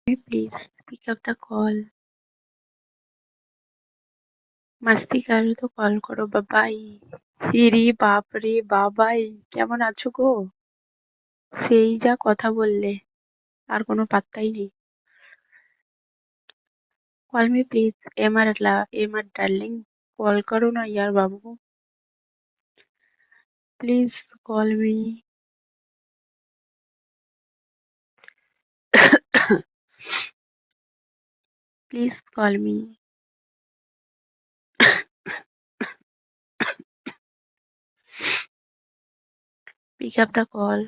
Please pick up the call. মাস্তি কারো তো call করো বাবাই। ইরি বাপরে বাবাই, কেমন আছো গো? সেই যা কথা বললে, আর কোনো পাত্তাই নেই। Call me please. এমার ডার্লিং, কল করো না ইয়ার বাবু। Please call me. Please call me. Pick up the call.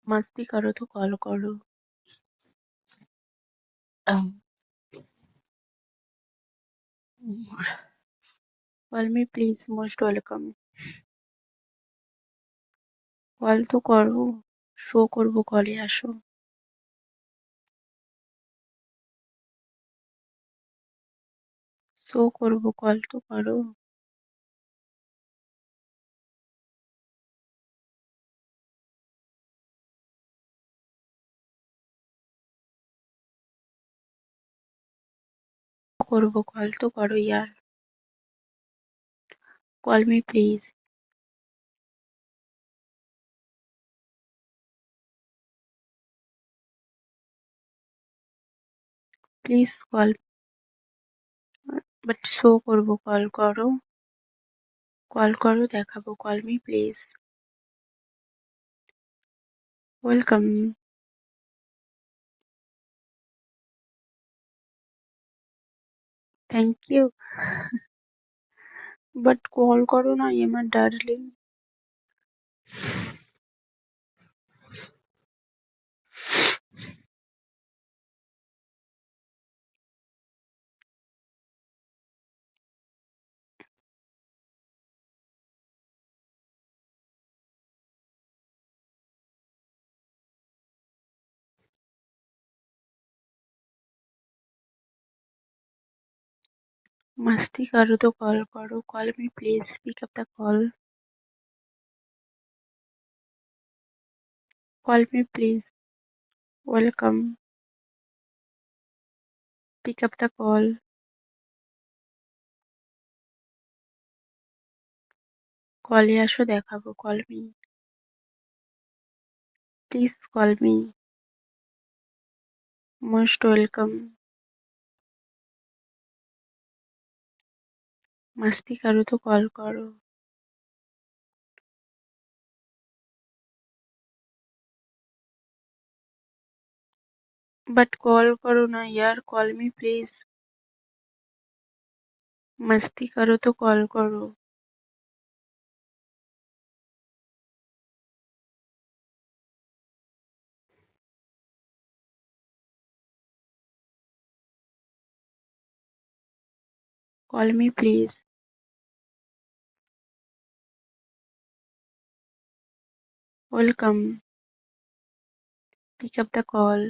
मस्ती करो तो कॉल करो। Call me please, most welcome. Call তো করো, শো করবো, কলে আসো। শো করবো, কল তো করো। করবো, কল তো করো ইয়ার। Call me please. Please call. But show করবো, কল করো। কল করো, দেখাবো। Call me please. Welcome. Thank you. But call করো না আমার ডার্লিং। मस्ती करो तो कॉल करो। Call me please, pick up the call. Call me please. Welcome. Pick up the call. কলে আসো, দেখাবো। Call me please. Call me. Most welcome. मस्ती करो तो कॉल करो। बट कॉल करो ना यार। Call me please. मस्ती करो तो कॉल करो। Call me please. Welcome. Pick up the call.